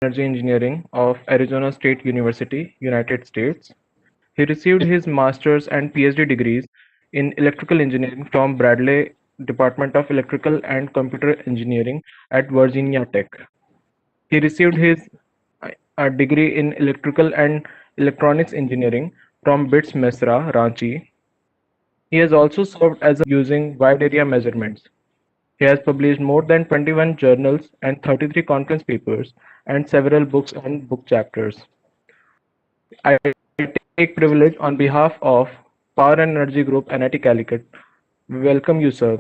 Energy Engineering of Arizona State University, United States. He received his master's and PhD degrees in electrical engineering from Bradley Department of Electrical and Computer Engineering at Virginia Tech. He received his degree in electrical and electronics engineering from BITS Mesra, Ranchi. He has also served as a using wide area measurements. He has published more than 21 journals and 33 conference papers and several books and book chapters. I take privilege on behalf of Power and Energy Group NIT Calicut. We welcome you, sir.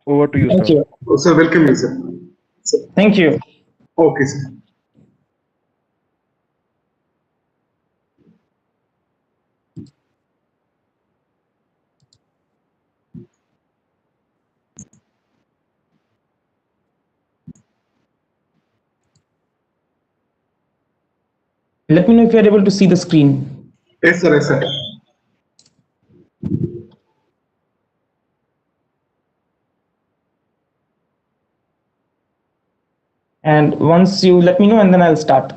Over to you, Thank sir. you. So welcome you, sir. Thank you. Okay, sir. Let me know if you're able to see the screen. Yes, sir. Yes, sir. And once you let me know, and then I'll start.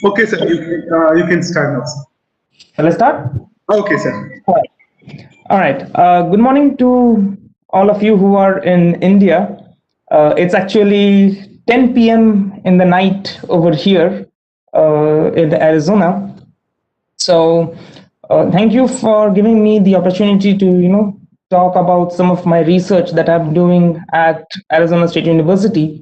Okay, sir. You can start now, sir. Shall I start? Okay, sir. All right. Good morning to all of you who are in India. It's actually 10 p.m. in the night over here in Arizona. So thank you for giving me the opportunity to talk about some of my research that I'm doing at Arizona State University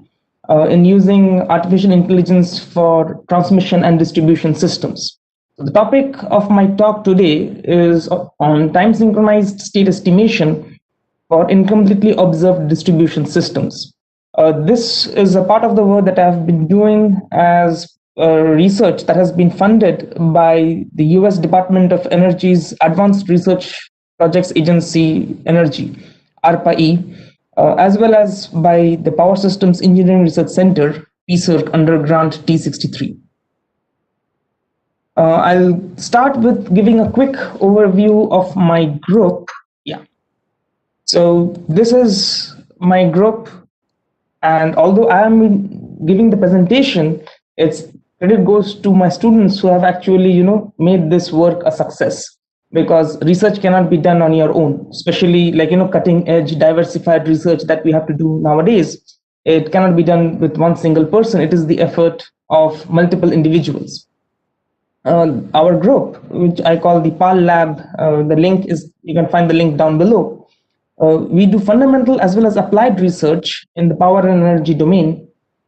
in using artificial intelligence for transmission and distribution systems. So the topic of my talk today is on time synchronized state estimation for incompletely observed distribution systems. This is a part of the work that I've been doing as research that has been funded by the US Department of Energy's Advanced Research Projects Agency Energy, ARPA-E, as well as by the Power Systems Engineering Research Center, PSERC, under grant T63. I'll start with giving a quick overview of my group. Yeah. So this is my group, and although I am giving the presentation, it's credit goes to my students who have actually made this work a success, because research cannot be done on your own, especially like cutting edge diversified research that we have to do nowadays. It cannot be done with one single person. It is the effort of multiple individuals. Our group, which I call the PAL lab, the link is, you can find the link down below. We do fundamental as well as applied research in the power and energy domain.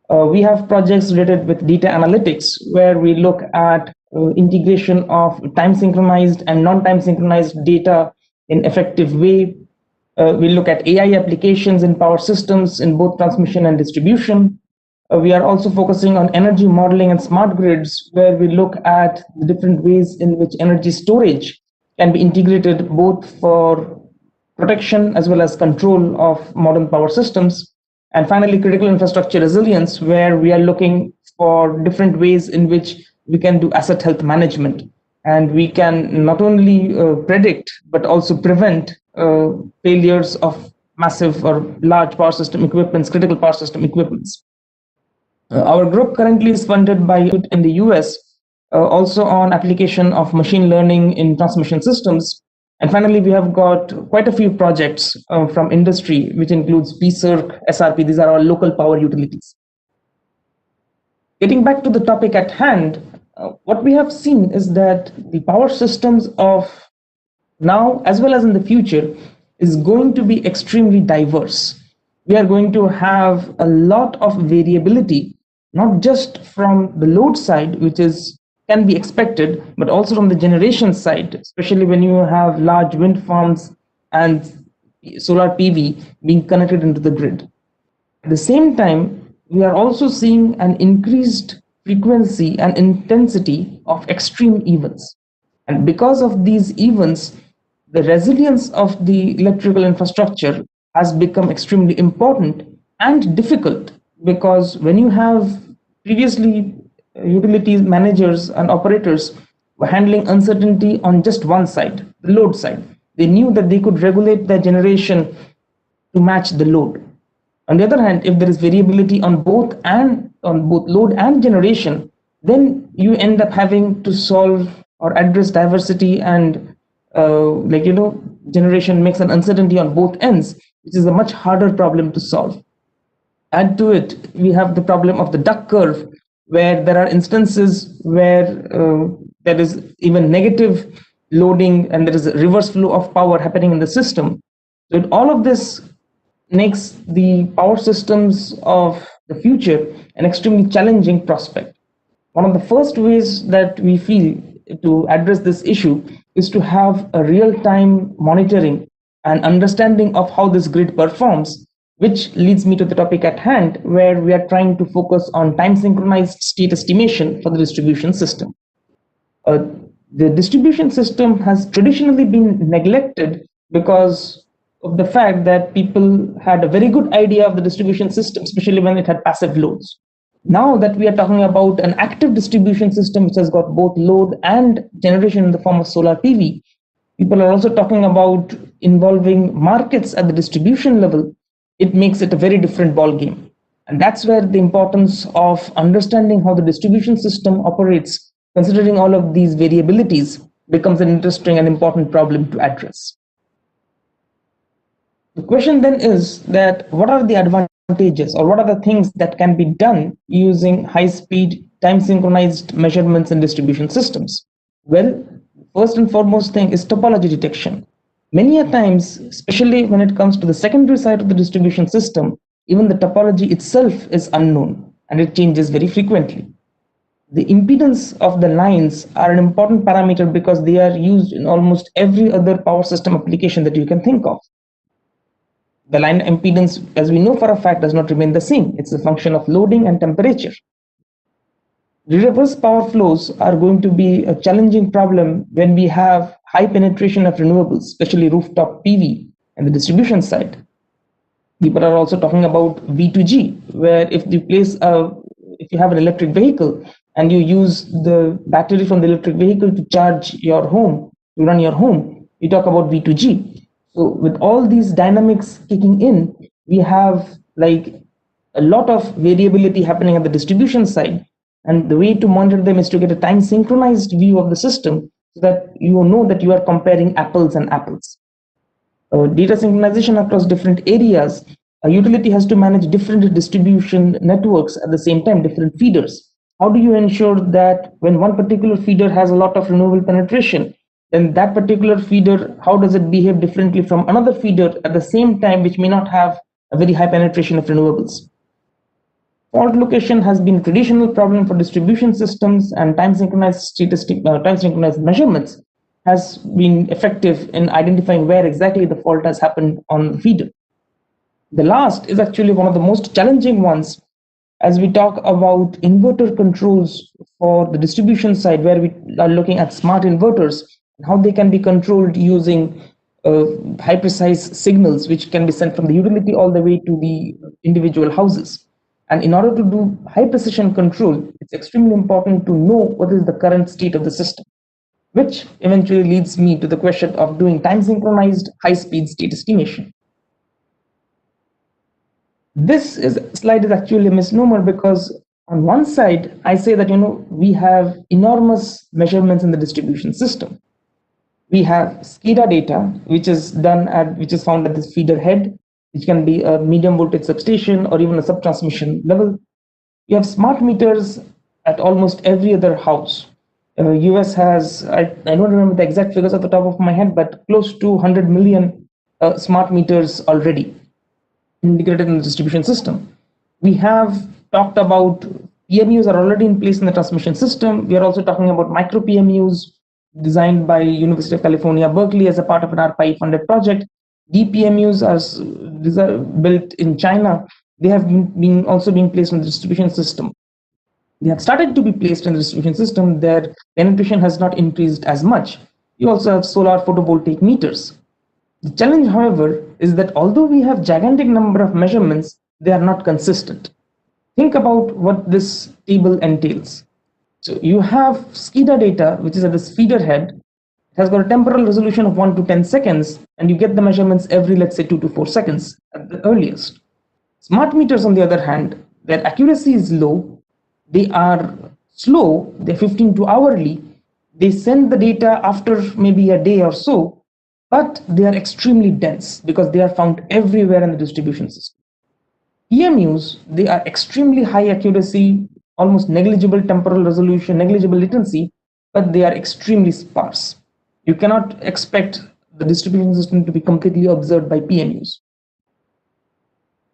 We have projects related with data analytics, where we look at integration of time synchronized and non-time synchronized data in effective way. We look at AI applications in power systems in both transmission and distribution. We are also focusing on energy modeling and smart grids, where we look at the different ways in which energy storage can be integrated both for protection as well as control of modern power systems. And finally, critical infrastructure resilience, where we are looking for different ways in which we can do asset health management. And we can not only predict, but also prevent failures of massive or large power system equipments, critical power system equipments. Our group currently is funded by in the US, also on application of machine learning in transmission systems. And finally, we have got quite a few projects from industry, which includes PSERC, SRP. These are all local power utilities. Getting back to the topic at hand, what we have seen is that the power systems of now as well as in the future is going to be extremely diverse. We are going to have a lot of variability, not just from the load side, which can be expected, but also from the generation side, especially when you have large wind farms and solar PV being connected into the grid. At the same time, we are also seeing an increased frequency and intensity of extreme events. And because of these events, the resilience of the electrical infrastructure has become extremely important and difficult, because when you have previously utilities managers and operators were handling uncertainty on just one side, the load side. They knew that they could regulate their generation to match the load. On the other hand, if there is variability on both load and generation, then you end up having to solve or address diversity and generation makes an uncertainty on both ends, which is a much harder problem to solve. Add to it, we have the problem of the duck curve, where there are instances where there is even negative loading and there is a reverse flow of power happening in the system. So all of this makes the power systems of the future an extremely challenging prospect. One of the first ways that we feel to address this issue is to have a real-time monitoring and understanding of how this grid performs, which leads me to the topic at hand, where we are trying to focus on time-synchronized state estimation for the distribution system. The distribution system has traditionally been neglected because of the fact that people had a very good idea of the distribution system, especially when it had passive loads. Now that we are talking about an active distribution system which has got both load and generation in the form of solar PV, people are also talking about involving markets at the distribution level. It makes it a very different ballgame. And that's where the importance of understanding how the distribution system operates, considering all of these variabilities, becomes an interesting and important problem to address. The question then is that what are the advantages or what are the things that can be done using high-speed time-synchronized measurements in distribution systems? Well, first and foremost thing is topology detection. Many a times, especially when it comes to the secondary side of the distribution system, even the topology itself is unknown and it changes very frequently. The impedance of the lines are an important parameter because they are used in almost every other power system application that you can think of. The line impedance, as we know for a fact, does not remain the same. It's a function of loading and temperature. Reverse power flows are going to be a challenging problem when we have high penetration of renewables, especially rooftop PV and the distribution side. People are also talking about V2G, where if you have an electric vehicle and you use the battery from the electric vehicle to charge your home, to run your home, you talk about V2G. So with all these dynamics kicking in, we have like a lot of variability happening at the distribution side. And the way to monitor them is to get a time synchronized view of the system so that you know that you are comparing apples and apples. Data synchronization across different areas. A utility has to manage different distribution networks at the same time, different feeders. How do you ensure that when one particular feeder has a lot of renewable penetration, then that particular feeder, how does it behave differently from another feeder at the same time, which may not have a very high penetration of renewables? Fault location has been a traditional problem for distribution systems, and time-synchronized measurements has been effective in identifying where exactly the fault has happened on the feeder. The last is actually one of the most challenging ones as we talk about inverter controls for the distribution side, where we are looking at smart inverters and how they can be controlled using high precise signals which can be sent from the utility all the way to the individual houses. And in order to do high precision control, it's extremely important to know what is the current state of the system, which eventually leads me to the question of doing time synchronized high speed state estimation. This slide is actually a misnomer because on one side, I say that we have enormous measurements in the distribution system. We have SCADA data, which is found at this feeder head, which can be a medium voltage substation or even a sub-transmission level. You have smart meters at almost every other house. US has, I don't remember the exact figures at the top of my head, but close to 100 million smart meters already integrated in the distribution system. We have talked about PMUs are already in place in the transmission system. We are also talking about micro PMUs designed by University of California, Berkeley as a part of an ARPA funded project. DPMUs are built in China. They have also been placed in the distribution system. They have started to be placed in the distribution system. Their penetration has not increased as much. You also have solar photovoltaic meters. The challenge, however, is that although we have gigantic number of measurements, they are not consistent. Think about what this table entails. So you have SCADA data, which is at this feeder head. It has got a temporal resolution of 1 to 10 seconds, and you get the measurements every, let's say, 2 to 4 seconds at the earliest. Smart meters, on the other hand, their accuracy is low, they are slow, they're 15 to hourly, they send the data after maybe a day or so, but they are extremely dense because they are found everywhere in the distribution system. PMUs, they are extremely high accuracy, almost negligible temporal resolution, negligible latency, but they are extremely sparse. You cannot expect the distribution system to be completely observed by PMUs.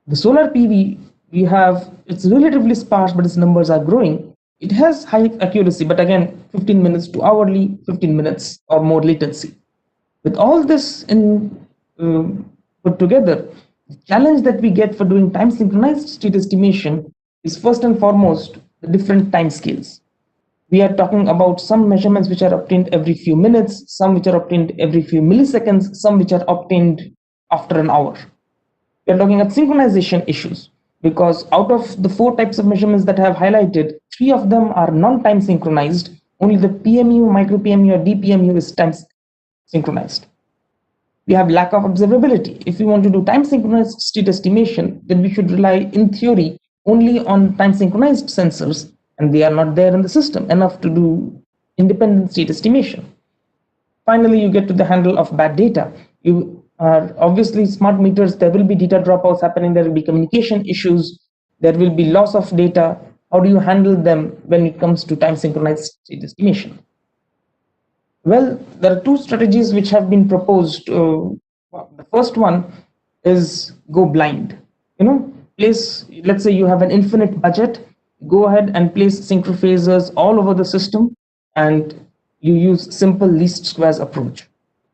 The solar PV, we have, it's relatively sparse, but its numbers are growing. It has high accuracy, but again, 15 minutes to hourly, 15 minutes or more latency. With all this put together, the challenge that we get for doing time synchronized state estimation is first and foremost the different time scales. We are talking about some measurements which are obtained every few minutes, some which are obtained every few milliseconds, some which are obtained after an hour. We are looking at synchronization issues because out of the 4 types of measurements that I have highlighted, 3 of them are non-time synchronized. Only the PMU, micro PMU, or DPMU is time synchronized. We have lack of observability. If we want to do time synchronized state estimation, then we should rely in theory only on time synchronized sensors, and they are not there in the system enough to do independent state estimation. Finally, you get to the handle of bad data. You are obviously smart meters, there will be data dropouts happening, there will be communication issues, there will be loss of data. How do you handle them when it comes to time synchronized state estimation? Well, there are 2 strategies which have been proposed. The first one is go blind. Let's say you have an infinite budget, go ahead and place synchrophasors all over the system, and you use simple least squares approach.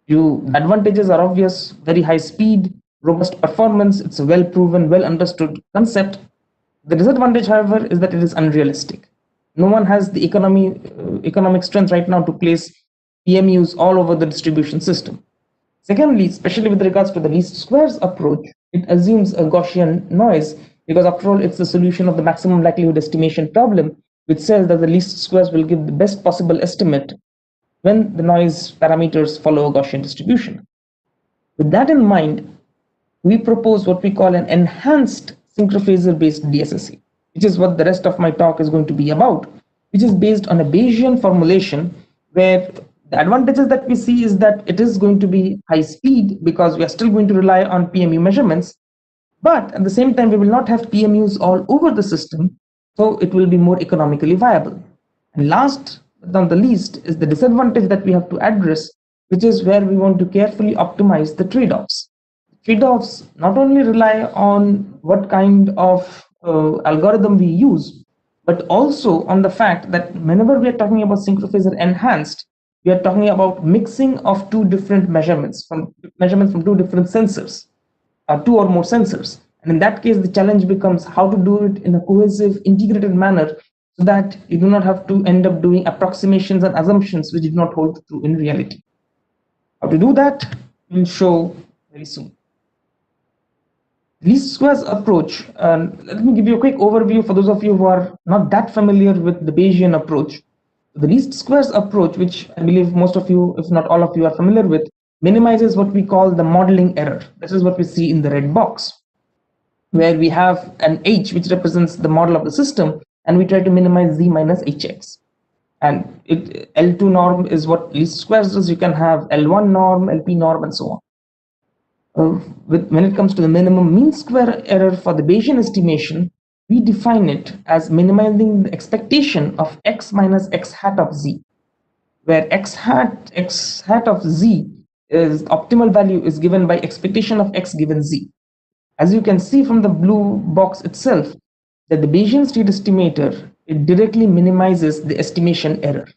The advantages are obvious: very high speed, robust performance. It's a well proven, well understood concept. The disadvantage, however, is that it is unrealistic. No one has the economic strength right now to place PMUs all over the distribution system. Secondly, especially with regards to the least squares approach, it assumes a Gaussian noise because after all, it's the solution of the maximum likelihood estimation problem, which says that the least squares will give the best possible estimate when the noise parameters follow a Gaussian distribution. With that in mind, we propose what we call an enhanced synchrophasor-based DSSE, which is what the rest of my talk is going to be about, which is based on a Bayesian formulation where the advantages that we see is that it is going to be high speed because we are still going to rely on PMU measurements, but at the same time, we will not have PMUs all over the system, so it will be more economically viable. And last but not the least is the disadvantage that we have to address, which is where we want to carefully optimize the trade-offs. Trade-offs not only rely on what kind of algorithm we use, but also on the fact that whenever we are talking about synchrophasor enhanced, we are talking about mixing of 2 different measurements from 2 different sensors, 2 or more sensors. And in that case, the challenge becomes how to do it in a cohesive, integrated manner so that you do not have to end up doing approximations and assumptions which do not hold true in reality. How to do that, we'll show very soon. Least squares approach. Let me give you a quick overview for those of you who are not that familiar with the Bayesian approach. The least squares approach, which I believe most of you, if not all of you, are familiar with, minimizes what we call the modeling error. This is what we see in the red box, where we have an H which represents the model of the system, and we try to minimize Z minus HX. And L2 norm is what least squares does. You can have L1 norm, LP norm, and so on. When it comes to the minimum mean square error for the Bayesian estimation, we define it as minimizing the expectation of X minus X hat of Z, where X hat of Z is optimal value is given by expectation of X given Z. As you can see from the blue box itself, that the Bayesian state estimator, it directly minimizes the estimation error.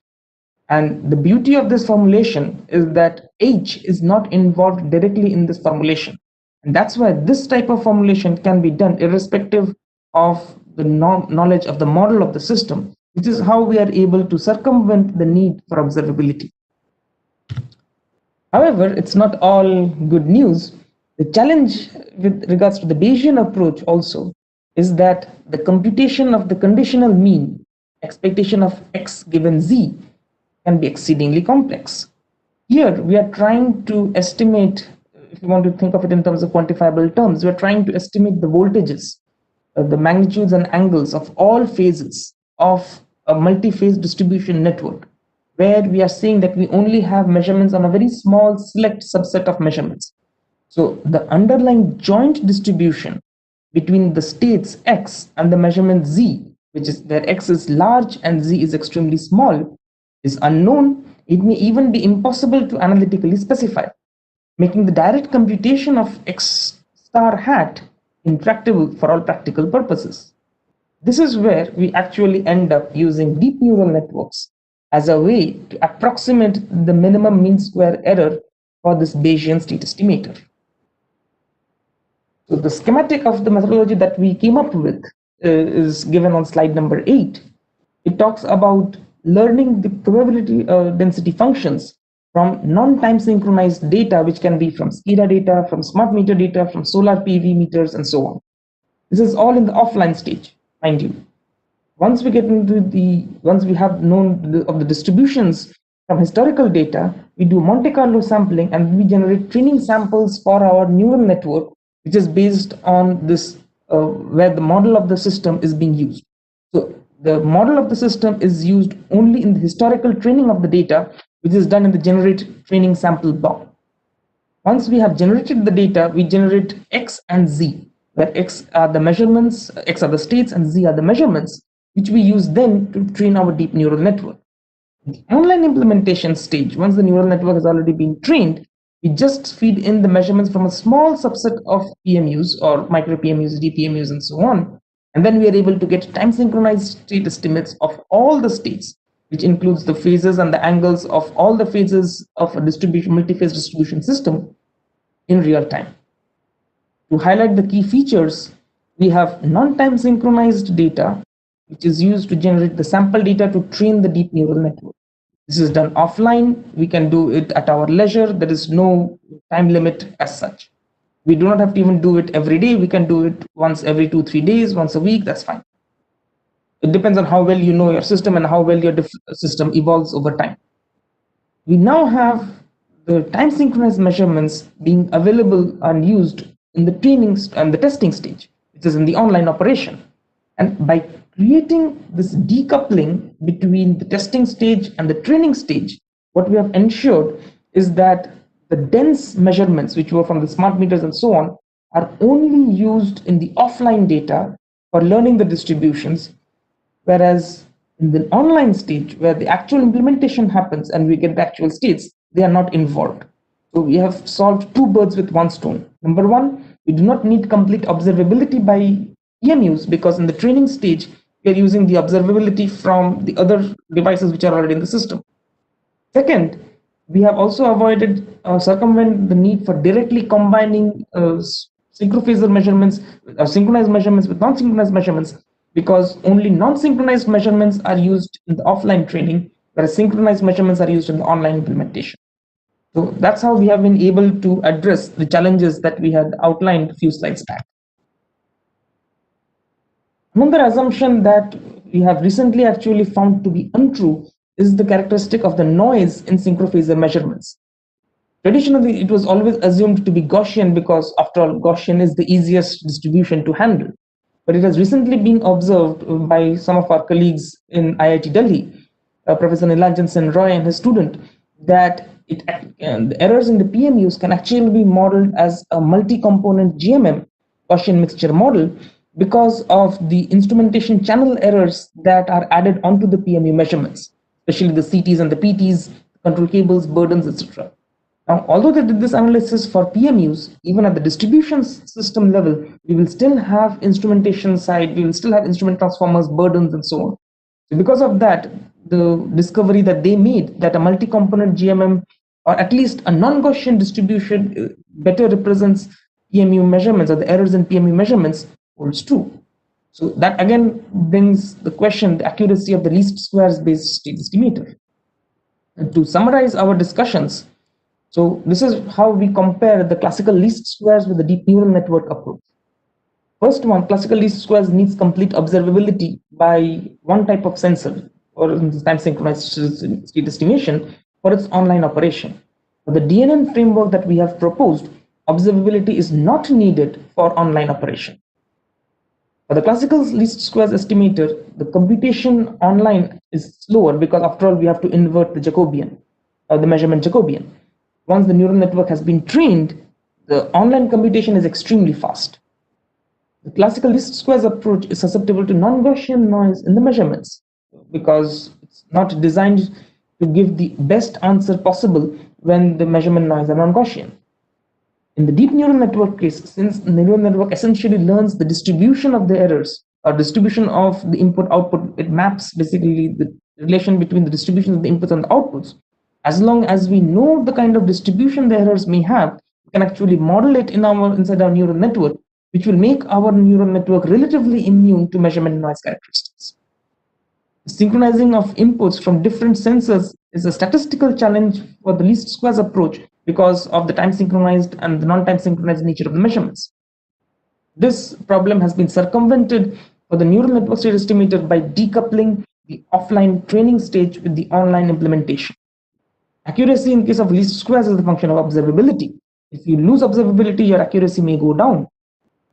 And the beauty of this formulation is that H is not involved directly in this formulation. And that's why this type of formulation can be done irrespective of the knowledge of the model of the system, which is how we are able to circumvent the need for observability. However, it's not all good news. The challenge with regards to the Bayesian approach also is that the computation of the conditional mean, expectation of X given Z, can be exceedingly complex. Here, we are trying to estimate, if you want to think of it in terms of quantifiable terms, we are trying to estimate the voltages the magnitudes and angles of all phases of a multi-phase distribution network, where we are saying that we only have measurements on a very small select subset of measurements. So the underlying joint distribution between the states x and the measurement z, which is where x is large and z is extremely small, is unknown. It may even be impossible to analytically specify, making the direct computation of x star hat intractable for all practical purposes. This is where we actually end up using deep neural networks as a way to approximate the minimum mean square error for this Bayesian state estimator. So the schematic of the methodology that we came up with is given on slide number 8. It talks about learning the probability density functions from non-time synchronized data, which can be from SCADA data, from smart meter data, from solar PV meters, and so on. This is all in the offline stage, mind you. Once we have known of the distributions from historical data, we do Monte Carlo sampling and we generate training samples for our neural network, which is based on this, where the model of the system is being used. So the model of the system is used only in the historical training of the data, which is done in the generate training sample block. Once we have generated the data, we generate X and Z, where X are the measurements, X are the states, and Z are the measurements, which we use then to train our deep neural network. In the online implementation stage, once the neural network has already been trained, we just feed in the measurements from a small subset of PMUs or micro PMUs, DPMUs, and so on. And then we are able to get time synchronized state estimates of all the states, which includes the phases and the angles of all the phases of a multi-phase distribution system in real time. To highlight the key features, we have non-time synchronized data, which is used to generate the sample data to train the deep neural network. This is done offline. We can do it at our leisure. There is no time limit as such. We do not have to even do it every day. We can do it once every 2-3 days, once a week. That's fine. It depends on how well you know your system and how well your system evolves over time. We now have the time synchronized measurements being available and used in the training and the testing stage, which is in the online operation. And by creating this decoupling between the testing stage and the training stage, what we have ensured is that the dense measurements, which were from the smart meters and so on, are only used in the offline data for learning the distributions, whereas in the online stage, where the actual implementation happens and we get the actual states, they are not involved. So we have solved two birds with one stone. Number one, we do not need complete observability by EMUs, because in the training stage, we are using the observability from the other devices which are already in the system. Second, we have also avoided circumvent the need for directly combining synchrophasor measurements, synchronized measurements with non-synchronized measurements, because only non-synchronized measurements are used in the offline training, whereas synchronized measurements are used in the online implementation. So that's how we have been able to address the challenges that we had outlined a few slides back. Another assumption that we have recently actually found to be untrue is the characteristic of the noise in synchrophasor measurements. Traditionally, it was always assumed to be Gaussian because, after all, Gaussian is the easiest distribution to handle. But it has recently been observed by some of our colleagues in IIT Delhi, Professor Nilanjan Sen Roy and his student, that the errors in the PMUs can actually be modeled as a multi-component GMM, Gaussian mixture model, because of the instrumentation channel errors that are added onto the PMU measurements, especially the CTs and the PTs, control cables, burdens, etc. Now, although they did this analysis for PMUs, even at the distribution system level, we will still have instrumentation side, we will still have instrument transformers, burdens, and so on. So because of that, the discovery that they made that a multi-component GMM, or at least a non-Gaussian distribution, better represents PMU measurements, or the errors in PMU measurements, holds true. So that again brings the question, the accuracy of the least squares based state estimator. And to summarize our discussions, so this is how we compare the classical least squares with the deep neural network approach. First one, classical least squares needs complete observability by one type of sensor, or in this time synchronized state estimation, for its online operation. For the DNN framework that we have proposed, observability is not needed for online operation. For the classical least squares estimator, the computation online is slower because after all we have to invert the Jacobian, the measurement Jacobian. Once the neural network has been trained, the online computation is extremely fast. The classical least squares approach is susceptible to non-Gaussian noise in the measurements because it's not designed to give the best answer possible when the measurement noise are non-Gaussian. In the deep neural network case, since the neural network essentially learns the distribution of the errors or distribution of the input output, it maps basically the relation between the distribution of the inputs and the outputs. As long as we know the kind of distribution the errors may have, we can actually model it inside our neural network, which will make our neural network relatively immune to measurement noise characteristics. Synchronizing of inputs from different sensors is a statistical challenge for the least squares approach because of the time synchronized and the non-time synchronized nature of the measurements. This problem has been circumvented for the neural network state estimator by decoupling the offline training stage with the online implementation. Accuracy in case of least squares is a function of observability. If you lose observability, your accuracy may go down.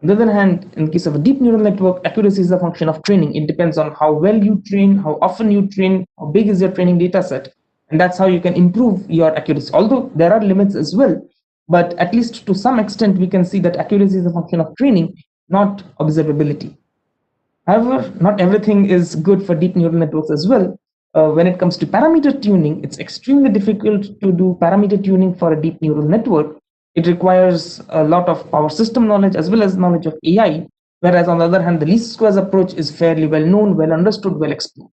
On the other hand, in case of a deep neural network, accuracy is a function of training. It depends on how well you train, how often you train, how big is your training data set, and that's how you can improve your accuracy. Although there are limits as well, but at least to some extent, we can see that accuracy is a function of training, not observability. However, not everything is good for deep neural networks as well. When it comes to parameter tuning, it's extremely difficult to do parameter tuning for a deep neural network. It requires a lot of power system knowledge as well as knowledge of AI, whereas on the other hand, the least squares approach is fairly well known, well understood, well explored.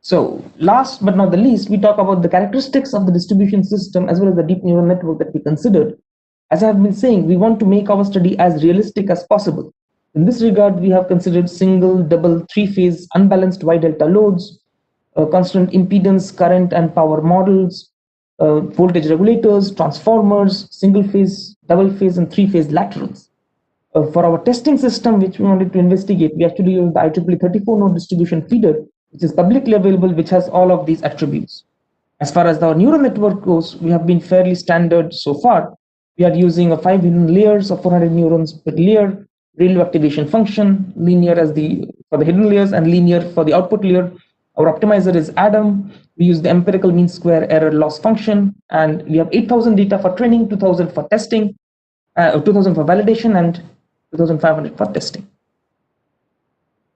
So last but not the least, we talk about the characteristics of the distribution system as well as the deep neural network that we considered. As I have been saying, we want to make our study as realistic as possible. In this regard, we have considered single, double, three-phase, unbalanced Y-delta loads, constant impedance, current, and power models, voltage regulators, transformers, single-phase, double-phase, and three-phase laterals. For our testing system, which we wanted to investigate, we actually used the IEEE 34-node distribution feeder, which is publicly available, which has all of these attributes. As far as our neural network goes, we have been fairly standard so far. We are using 5 hidden layers of 400 neurons per layer, ReLU activation function, linear for the hidden layers and linear for the output layer. Our optimizer is Adam. We use the empirical mean square error loss function, and we have 8,000 data for training, 2,000 for testing, 2,000 for validation, and 2,500 for testing.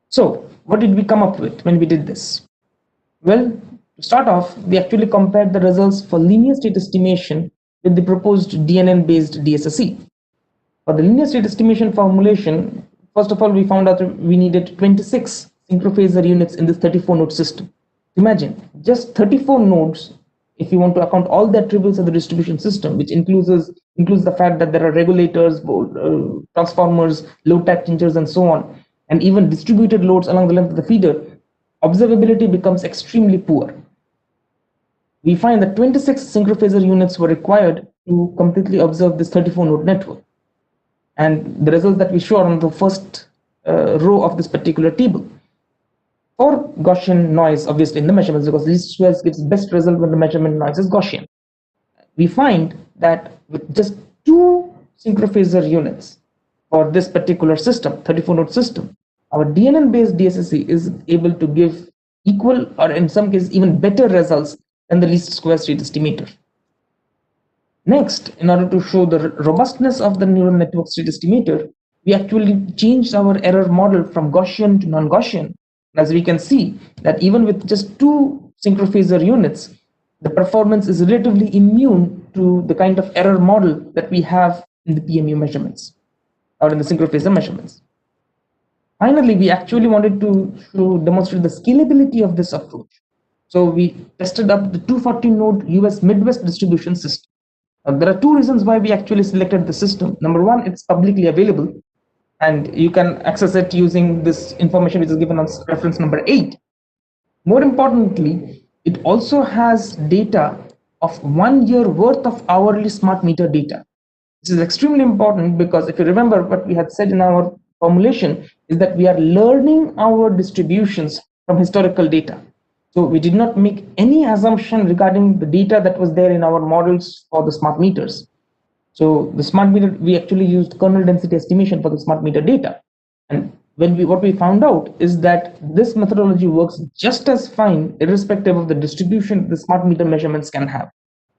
So what did we come up with when we did this? Well, to start off, we actually compared the results for linear state estimation with the proposed DNN-based DSSE. For the linear state estimation formulation, first of all, we found out that we needed 26 synchrophasor units in this 34-node system. Imagine, just 34 nodes, if you want to account all the attributes of the distribution system, which includes the fact that there are regulators, transformers, load type changers, and so on, and even distributed loads along the length of the feeder, observability becomes extremely poor. We find that 26 synchrophasor units were required to completely observe this 34-node network. And the results that we show are on the first row of this particular table. For Gaussian noise, obviously, in the measurements, because least squares gives best result when the measurement noise is Gaussian. We find that with just 2 synchrophasor units for this particular system, 34-node system, our DNN-based DSSE is able to give equal or in some cases even better results than the least square state estimator. Next, in order to show the robustness of the neural network state estimator, we actually changed our error model from Gaussian to non-Gaussian. As we can see that even with just 2 synchrophasor units, the performance is relatively immune to the kind of error model that we have in the PMU measurements or in the synchrophasor measurements. Finally, we actually wanted to demonstrate the scalability of this approach. So we tested up the 240-node US Midwest distribution system. There are 2 reasons why we actually selected the system. Number one, it's publicly available, and you can access it using this information which is given on reference number 8. More importantly, it also has data of 1 year worth of hourly smart meter data. This is extremely important because if you remember what we had said in our formulation is that we are learning our distributions from historical data. So we did not make any assumption regarding the data that was there in our models for the smart meters. So the smart meter, we actually used kernel density estimation for the smart meter data. And what we found out is that this methodology works just as fine irrespective of the distribution the smart meter measurements can have.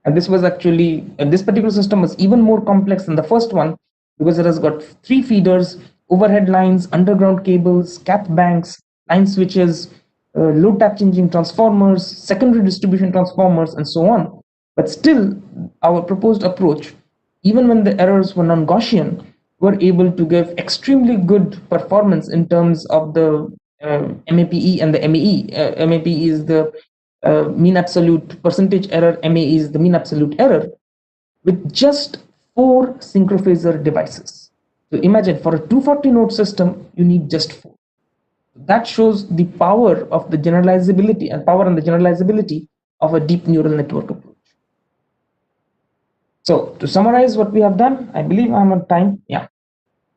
And this was actually, this particular system was even more complex than the first one because it has got 3 feeders, overhead lines, underground cables, cap banks, line switches, load tap changing transformers, secondary distribution transformers, and so on. But still, our proposed approach, even when the errors were non-Gaussian, were able to give extremely good performance in terms of the MAPE and the MAE. MAPE is the mean absolute percentage error, MAE is the mean absolute error, with just 4 synchrophasor devices. So imagine for a 240 node system, you need just 4. That shows the power of the generalizability and the generalizability of a deep neural network approach. So to summarize what we have done, I believe I'm on time. Yeah.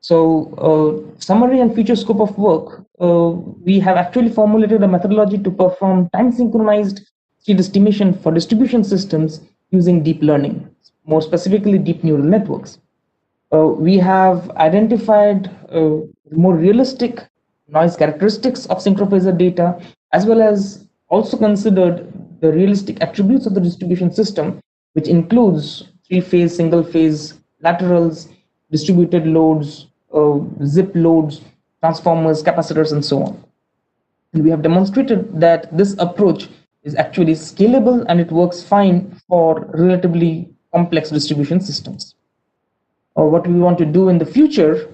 So summary and future scope of work, we have actually formulated a methodology to perform time synchronized state estimation for distribution systems using deep learning, more specifically deep neural networks. We have identified more realistic noise characteristics of synchrophasor data, as well as also considered the realistic attributes of the distribution system, which includes 3-phase, single-phase, laterals, distributed loads, zip loads, transformers, capacitors, and so on. And we have demonstrated that this approach is actually scalable and it works fine for relatively complex distribution systems. What we want to do in the future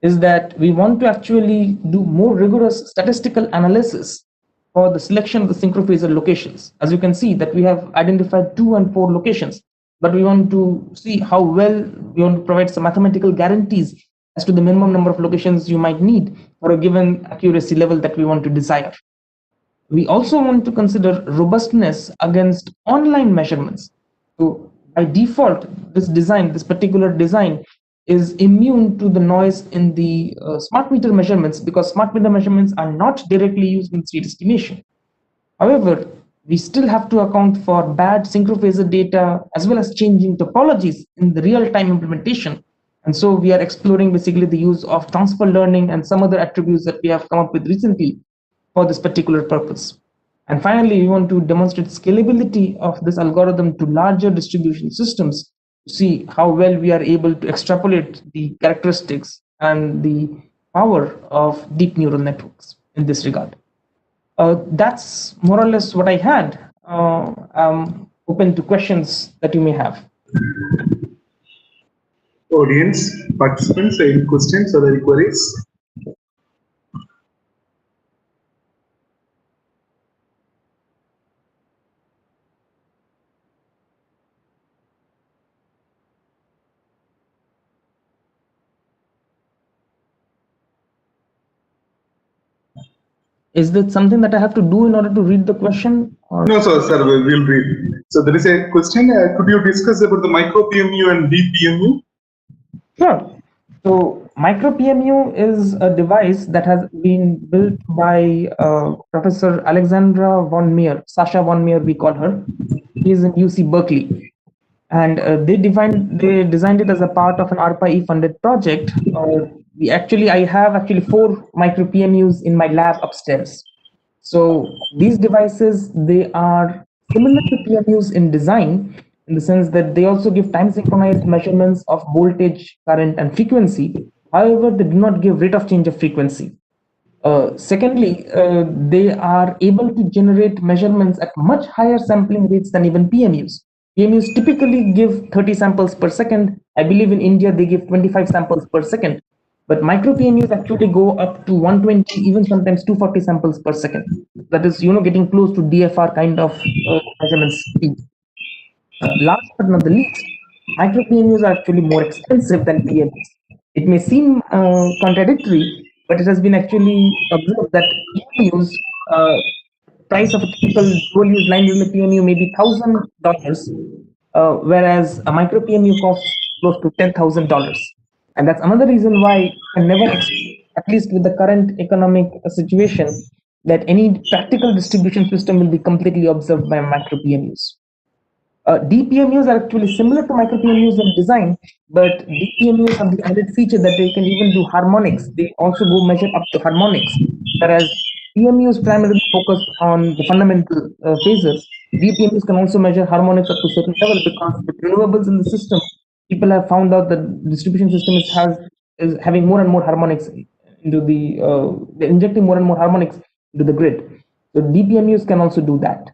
is that we want to actually do more rigorous statistical analysis for the selection of the synchrophasor locations. As you can see that we have identified 2 and 4 locations, but we want to see how well we want to provide some mathematical guarantees as to the minimum number of locations you might need for a given accuracy level that we want to desire. We also want to consider robustness against online measurements. So by default, this particular design is immune to the noise in the smart meter measurements because smart meter measurements are not directly used in state estimation. However, we still have to account for bad synchrophasor data as well as changing topologies in the real-time implementation. And so we are exploring basically the use of transfer learning and some other attributes that we have come up with recently for this particular purpose. And finally, we want to demonstrate scalability of this algorithm to larger distribution systems to see how well we are able to extrapolate the characteristics and the power of deep neural networks in this regard. That's more or less what I had. I'm open to questions that you may have. Audience, participants, any questions or any queries? Is that something that I have to do in order to read the question? Or? No, sir, we'll read. So there is a question. Could you discuss about the micro PMU and deep PMU? Sure. So micro PMU is a device that has been built by Professor Alexandra von Meyer, Sasha von Meyer, we call her. She is in UC Berkeley. And they designed it as a part of an ARPA-E funded project. I have 4 micro PMUs in my lab upstairs. So these devices, they are similar to PMUs in design, in the sense that they also give time synchronized measurements of voltage, current, and frequency. However, they do not give rate of change of frequency. Secondly, they are able to generate measurements at much higher sampling rates than even PMUs. PMUs typically give 30 samples per second. I believe in India, they give 25 samples per second. But micro PMUs actually go up to 120, even sometimes 240 samples per second. That is, getting close to DFR kind of measurement speed. Last but not the least, micro PMUs are actually more expensive than PMUs. It may seem contradictory, but it has been actually observed that PMUs, price of a typical dual-use line relay PMU may be $1,000, whereas a micro PMU costs close to $10,000. And that's another reason why I can never expect, at least with the current economic situation, that any practical distribution system will be completely observed by micro PMUs. DPMUs are actually similar to micro PMUs in design, but DPMUs have the added feature that they can even do harmonics. They also go measure up to harmonics, whereas PMUs primarily focus on the fundamental phases. DPMUs can also measure harmonics up to a certain level because with renewables in the system, people have found out that the distribution system is having more and more harmonics into they're injecting more and more harmonics into the grid. So DPMUs can also do that.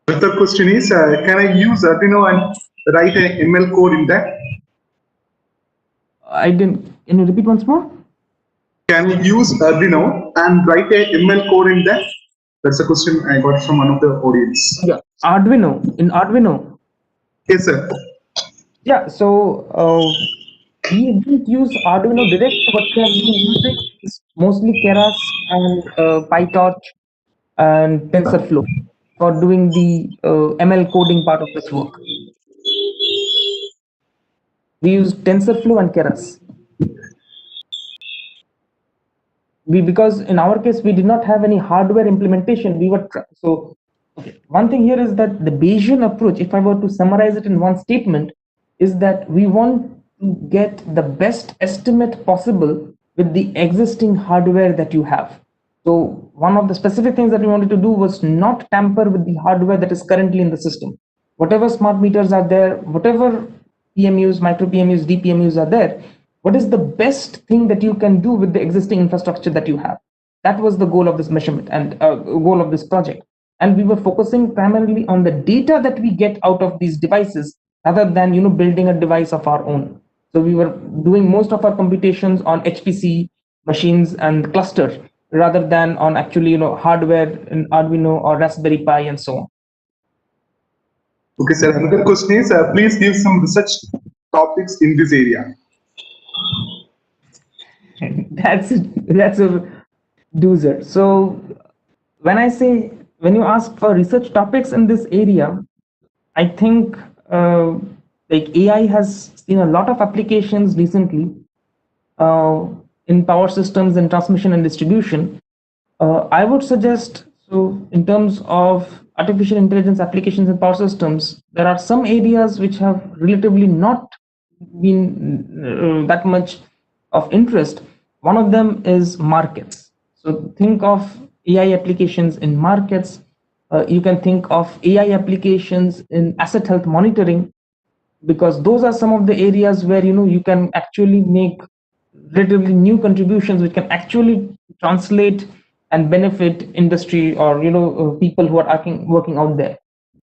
The third question is, can I use Arduino and write a ML code in that? I didn't. Can you repeat once more? Can you use Arduino and write a ML code in that? That's a question I got from one of the audience. Yeah, Arduino. Yes, sir. Yeah, so we didn't use Arduino directly. What we have been using is mostly Keras and PyTorch and TensorFlow for doing the ML coding part of this work. We use TensorFlow and Keras. Because in our case we did not have any hardware implementation. We were so okay. One thing here is that the Bayesian approach, if I were to summarize it in one statement, is that we want to get the best estimate possible with the existing hardware that you have. So one of the specific things that we wanted to do was not tamper with the hardware that is currently in the system. Whatever smart meters are there, whatever PMUs, micro PMUs, DPMUs are there, what is the best thing that you can do with the existing infrastructure that you have? That was the goal of this measurement and goal of this project. And we were focusing primarily on the data that we get out of these devices rather than building a device of our own. So we were doing most of our computations on HPC machines and clusters rather than on actually hardware in Arduino or Raspberry Pi and so on. Okay, sir. Another question is, please give some research topics in this area. That's a doozer. So when you ask for research topics in this area, I think like AI has seen a lot of applications recently in power systems and transmission and distribution. I would suggest, so in terms of artificial intelligence applications in power systems, there are some areas which have relatively not been that much of interest. One of them is markets. So think of AI applications in markets. You can think of AI applications in asset health monitoring, because those are some of the areas where you can actually make relatively new contributions which can actually translate and benefit industry or people who are working out there.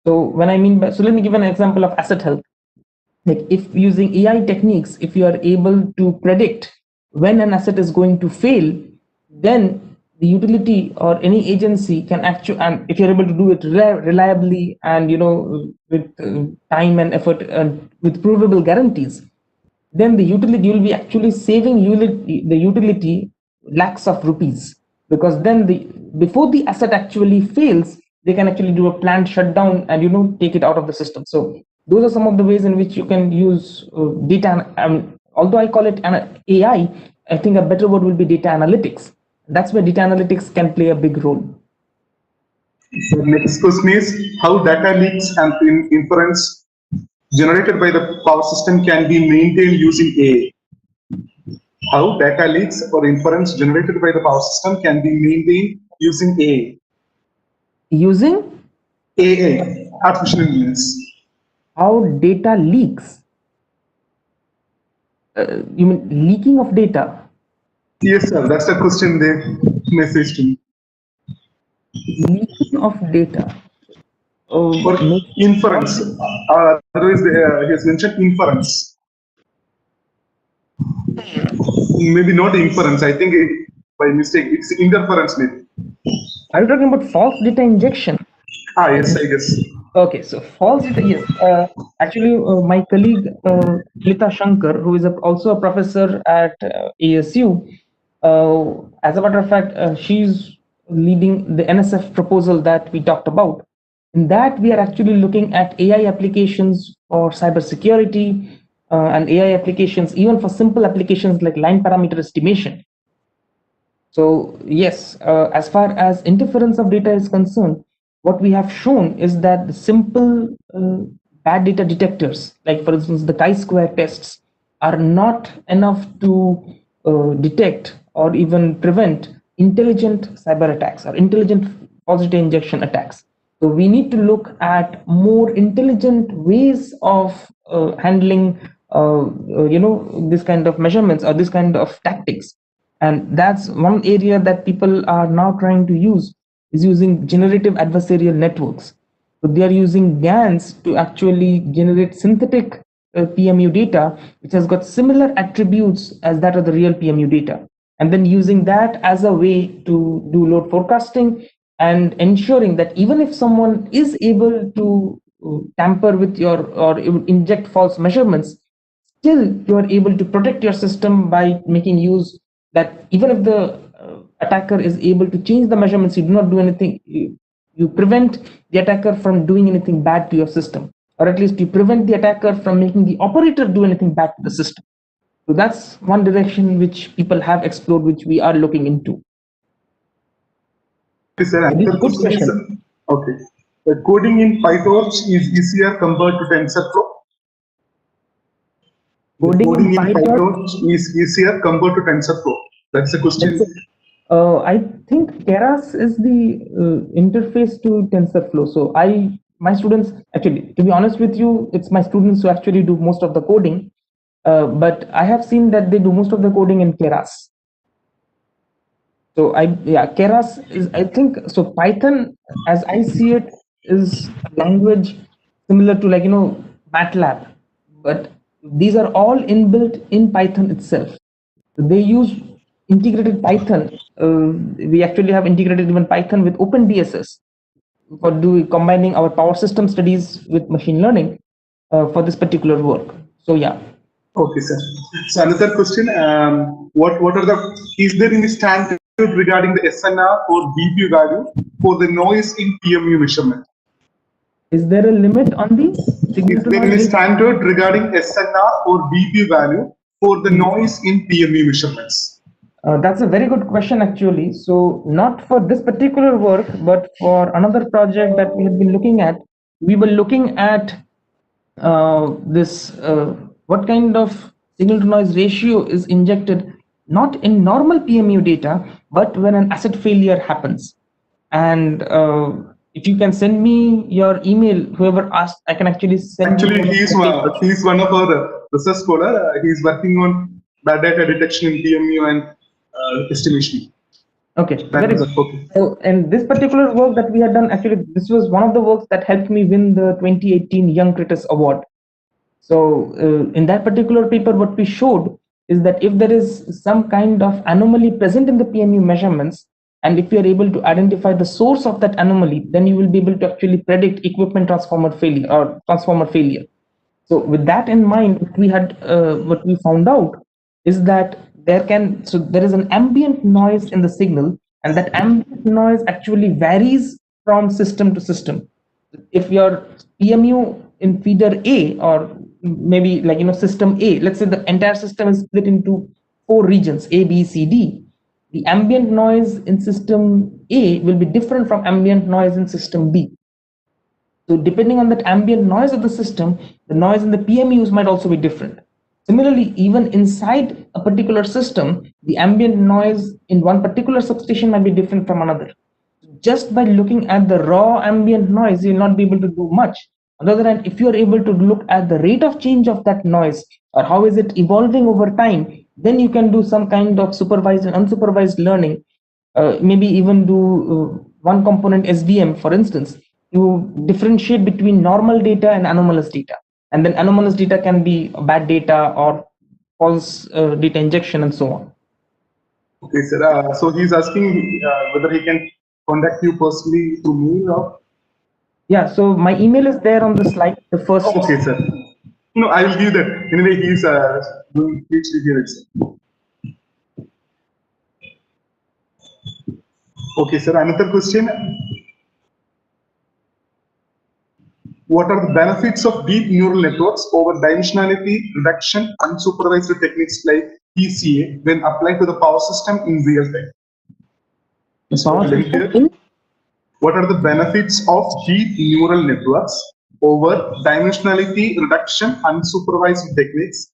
So when I mean by, so let me give an example of asset health. Like if using AI techniques, if you are able to predict when an asset is going to fail, then the utility or any agency can actually, and if you're able to do it reliably and with time and effort and with provable guarantees, then the utility, you'll be actually saving the utility lakhs of rupees, because then before the asset actually fails, they can actually do a planned shutdown and take it out of the system. So those are some of the ways in which you can use data. Although I call it an AI, I think a better word will be data analytics. That's where data analytics can play a big role. So next question is, how data leaks and inference generated by the power system can be maintained using AI? How data leaks or inference generated by the power system can be maintained using AI? Using AI, artificial intelligence. How data leaks? You mean leaking of data? Yes, sir. That's the question they messaged me. Leaking of data. Or inference. Otherwise, he has mentioned inference. Maybe not inference. I think by mistake it's interference. Maybe. Are you talking about false data injection? Yes, I guess. Okay, so false data. Yes, actually, my colleague Lita Shankar, who is also a professor at ASU, as a matter of fact, she's leading the NSF proposal that we talked about. In that, we are actually looking at AI applications for cybersecurity and AI applications, even for simple applications like line parameter estimation. So yes, as far as interference of data is concerned, what we have shown is that the simple bad data detectors, like for instance the chi-square tests, are not enough to detect or even prevent intelligent cyber attacks or intelligent false data injection attacks. So we need to look at more intelligent ways of handling, this kind of measurements or this kind of tactics. And that's one area that people are now trying to use, is using generative adversarial networks. So they are using GANs to actually generate synthetic PMU data, which has got similar attributes as that of the real PMU data, and then using that as a way to do load forecasting and ensuring that even if someone is able to tamper with your or inject false measurements, still you are able to protect your system by making use that even if the attacker is able to change the measurements, you do not do anything. You prevent the attacker from doing anything bad to your system, or at least you prevent the attacker from making the operator do anything bad to the system. So that's one direction which people have explored, which we are looking into. Okay, sir. Another Good question is, question. okay, the coding in PyTorch is easier compared to TensorFlow. The coding in PyTorch is easier compared to TensorFlow. That's the question. I think Keras is the interface to TensorFlow. So my students, actually, to be honest with you, it's my students who actually do most of the coding. But I have seen that they do most of the coding in Keras. So Keras is, I think, so Python, as I see it, is a language similar to MATLAB, but these are all inbuilt in Python itself. They use integrated Python. We actually have integrated even Python with OpenDSS for combining our power system studies with machine learning for this particular work. So yeah. Okay, sir. So another question: what are the? Is there any standard regarding the SNR or dB value for the noise in PMU measurement? Is there a limit on the signal Is to there noise any ratio? standard regarding SNR or dB value for the noise in PMU measurements? That's a very good question, actually. So, not for this particular work, but for another project that we have been looking at, we were looking at what kind of signal to noise ratio is injected not in normal PMU data, but when an asset failure happens. And if you can send me your email, whoever asked, I can actually send you. Actually, he's one of our research scholar. He's working on bad data detection in PMU and estimation. Okay, very good. Okay. So, and this particular work that we had done, actually, this was one of the works that helped me win the 2018 Young Critics Award. So, in that particular paper, what we showed is that if there is some kind of anomaly present in the PMU measurements, and if you are able to identify the source of that anomaly, then you will be able to actually predict equipment transformer failure or transformer failure. So, with that in mind, what we found out is that there is an ambient noise in the signal, and that ambient noise actually varies from system to system. If your PMU in feeder A, or maybe system A, let's say the entire system is split into 4 regions, A, B, C, D, the ambient noise in system A will be different from ambient noise in system B. So depending on that ambient noise of the system, the noise in the PMUs might also be different. Similarly, even inside a particular system, the ambient noise in one particular substation might be different from another. Just by looking at the raw ambient noise, you'll not be able to do much. On the other hand, if you are able to look at the rate of change of that noise, or how is it evolving over time, then you can do some kind of supervised and unsupervised learning. Maybe even do one component SVM, for instance, to differentiate between normal data and anomalous data. And then anomalous data can be bad data or false data injection and so on. Okay, sir. So he's asking whether he can contact you personally through mail or. Yeah, so my email is there on the slide. The first. Okay, sir. No, I will give that. Anyway, he's doing PhD here itself. Okay, sir. Another question. What are the benefits of deep neural networks over dimensionality reduction unsupervised techniques like PCA when applied to the power system in real time? What are the benefits of deep neural networks over dimensionality reduction unsupervised techniques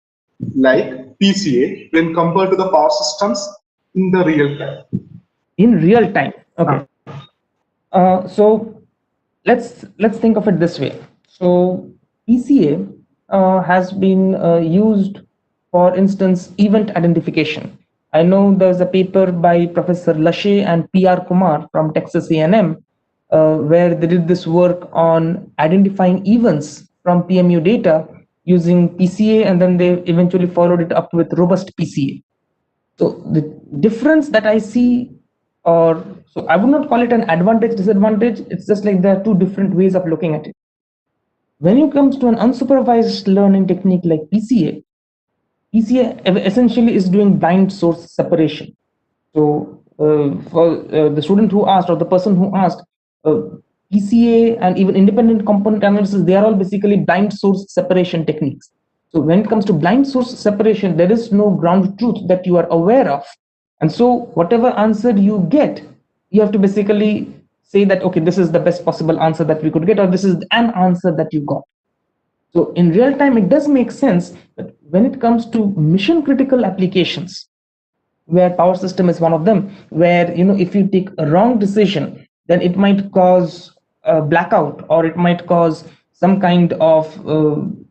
like PCA when compared to the power systems in the real time? In real time, okay. So let's think of it this way. So PCA has been used, for instance, event identification. I know there's a paper by Professor Lashe and P.R. Kumar from Texas A&M where they did this work on identifying events from PMU data using PCA, and then they eventually followed it up with robust PCA. So the difference that I see, or so I would not call it an advantage, disadvantage. It's just like there are two different ways of looking at it. When it comes to an unsupervised learning technique like PCA essentially is doing blind source separation. So for the student who asked, or the person who asked, PCA and even independent component analysis, they are all basically blind source separation techniques. So when it comes to blind source separation, there is no ground truth that you are aware of. And so whatever answer you get, you have to basically say that, okay, this is the best possible answer that we could get, or this is an answer that you got. So in real time, it does make sense that when it comes to mission critical applications, where power system is one of them, where if you take a wrong decision, then it might cause a blackout, or it might cause some kind of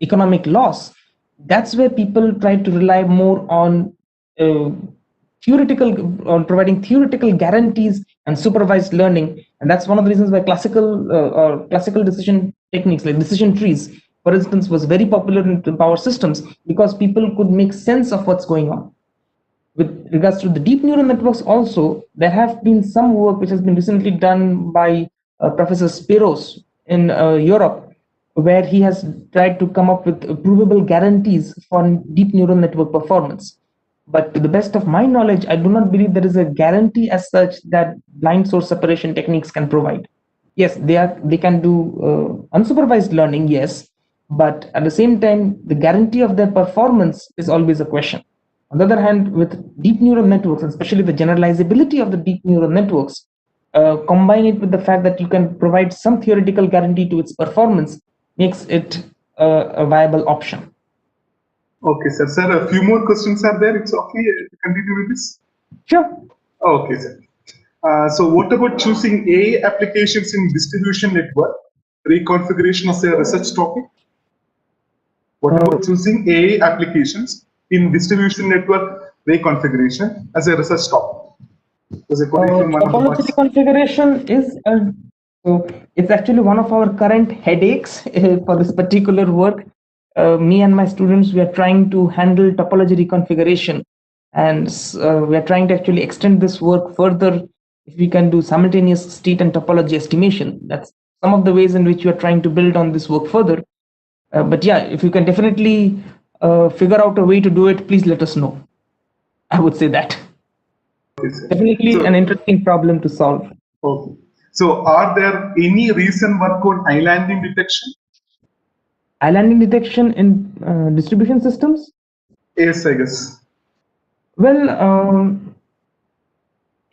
economic loss. That's where people try to rely more on providing theoretical guarantees and supervised learning. And that's one of the reasons why classical decision techniques like decision trees, for instance, was very popular in power systems, because people could make sense of what's going on. With regards to the deep neural networks also, there have been some work which has been recently done by Professor Spiros in Europe, where he has tried to come up with provable guarantees for deep neural network performance. But to the best of my knowledge, I do not believe there is a guarantee as such that blind source separation techniques can provide. Yes, they can do unsupervised learning, yes, but at the same time, the guarantee of their performance is always a question. On the other hand, with deep neural networks, especially the generalizability of the deep neural networks, combine it with the fact that you can provide some theoretical guarantee to its performance, makes it a viable option. Okay, sir. Sir, a few more questions are there. It's okay to continue with this? Sure. Okay, sir. So what about choosing AI applications in distribution network reconfiguration as a research topic? What about choosing AI applications in distribution network reconfiguration as a research topic? Topology configuration is so it's actually one of our current headaches for this particular work. Me and my students, we are trying to handle topology reconfiguration, and we are trying to actually extend this work further. If we can do simultaneous state and topology estimation, that's some of the ways in which we are trying to build on this work further. But yeah, if you can definitely figure out a way to do it, please let us know. I would say that. Definitely an interesting problem to solve. Okay. So are there any recent work on islanding detection? Islanding detection in distribution systems? Yes, I guess. Well,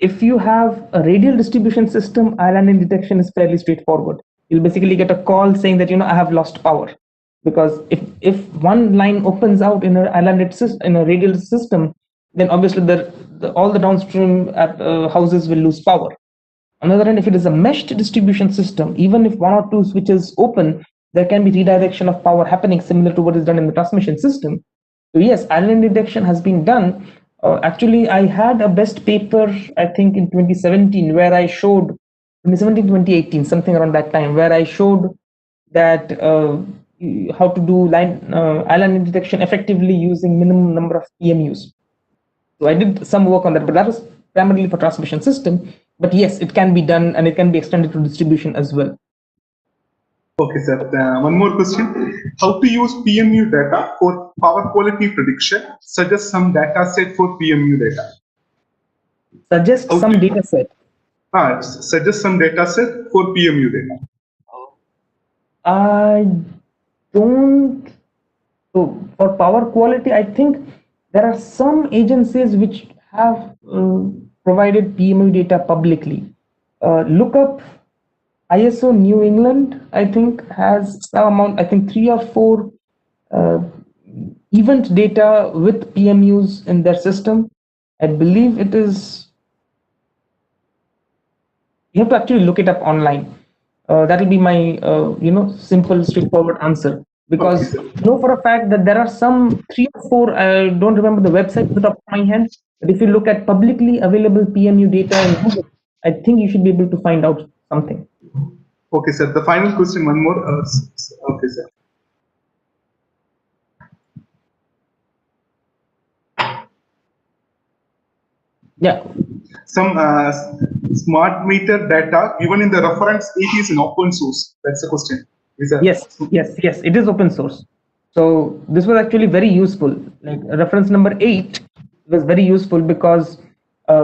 if you have a radial distribution system, islanding detection is fairly straightforward. You'll basically get a call saying that I have lost power. Because if one line opens out in a islanded system, in a radial system, then obviously all the downstream houses will lose power. On the other hand, if it is a meshed distribution system, even if one or two switches open, there can be redirection of power happening, similar to what is done in the transmission system. So yes, island detection has been done. Actually, I had a best paper, I think in 2017, where I showed, 2017, 2018, something around that time, where I showed that how to do island detection effectively using minimum number of PMUs. So I did some work on that, but that was primarily for transmission system. But yes, it can be done, and it can be extended to distribution as well. Okay, sir. One more question. How to use PMU data for power quality prediction? Suggest some data set for PMU data. Suggest some data set. Suggest some data set for PMU data. I don't. So for power quality, I think there are some agencies which have provided PMU data publicly. Look up ISO New England, I think, has some amount, I think 3 or 4 event data with PMUs in their system. I believe it is, you have to actually look it up online. That will be my, simple, straightforward answer. Okay, Because sir. I know for a fact that there are some 3 or 4, I don't remember the website at the top of my head, but if you look at publicly available PMU data in Google, I think you should be able to find out something. Okay, sir. The final question, one more. Okay, sir. Yeah. Some smart meter data given in the reference, it is an open source. That's the question. Yes, it is open source. So this was actually very useful. Like reference number 8 was very useful because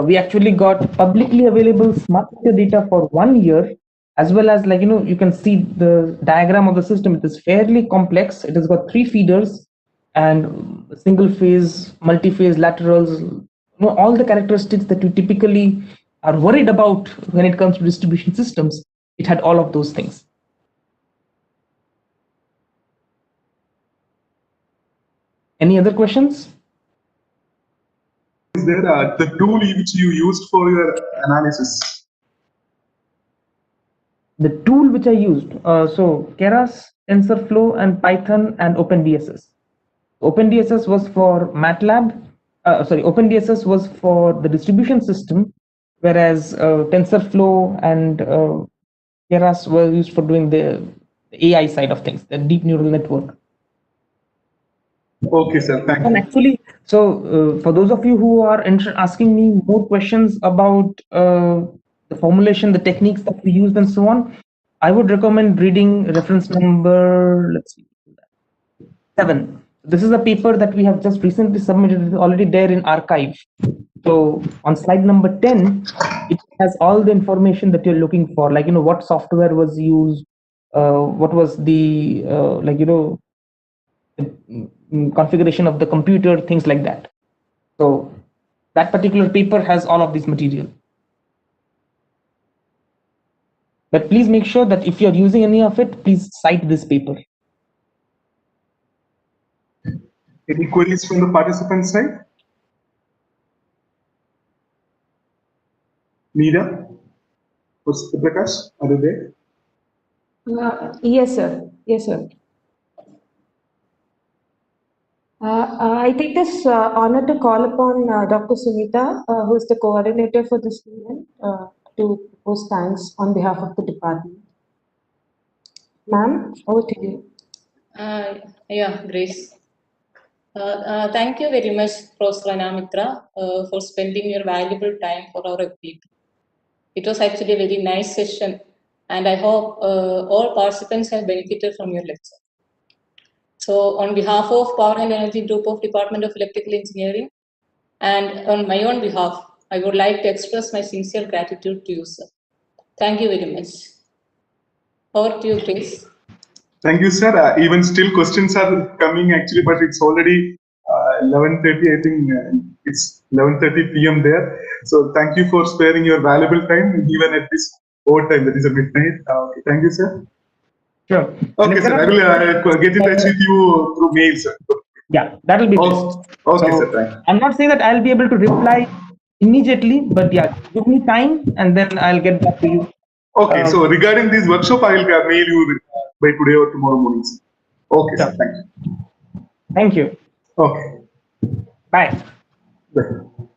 we actually got publicly available smart meter data for 1 year, as well as, like, you can see the diagram of the system. It is fairly complex. It has got 3 feeders and single phase, multi-phase laterals, all the characteristics that you typically are worried about when it comes to distribution systems. It had all of those things. Any other questions? Is there the tool which you used for your analysis? The tool which I used, so Keras, TensorFlow, and Python, and OpenDSS. OpenDSS was for MATLAB. OpenDSS was for the distribution system, whereas TensorFlow and Keras were used for doing the AI side of things, the deep neural network. Okay, sir. Thank And you. actually, so for those of you who are asking me more questions about the formulation, the techniques that we used, and so on, I would recommend reading reference number, let's see, 7. This is a paper that we have just recently submitted. It's already there in archive. So on slide number 10, it has all the information that you're looking for, like, what software was used, what was the, configuration of the computer, things like that. So that particular paper has all of this material. But please make sure that if you're using any of it, please cite this paper. Any queries from the participant side? Meera or Prakash, are you there? Yes, sir. Yes, sir. I take this honor to call upon Dr. Sunita, who is the coordinator for this event, to post thanks on behalf of the department. Ma'am, over to you. Yeah, Grace. Thank you very much, Prof. Anamitra, for spending your valuable time for our people. It was actually a very nice session, and I hope all participants have benefited from your lecture. So, on behalf of Power and Energy Group of Department of Electrical Engineering, and on my own behalf, I would like to express my sincere gratitude to you, sir. Thank you very much. Over to you, Grace. Thank you, sir. Even still questions are coming actually, but it's already 11:30. I think it's 11:30 p.m. there. So thank you for sparing your valuable time even at this overtime, that is a midnight. Okay, thank you, sir. Sure. Okay, sir. I will get in touch with you through mail, sir. Yeah, that will be best. Okay, so, sir. Thank you. I'm not saying that I'll be able to reply immediately, but yeah, give me time and then I'll get back to you. Okay, so regarding this workshop, I will mail you by today or tomorrow morning, sir. Okay, sir. Thank you. Thank you. Okay. Bye. Bye.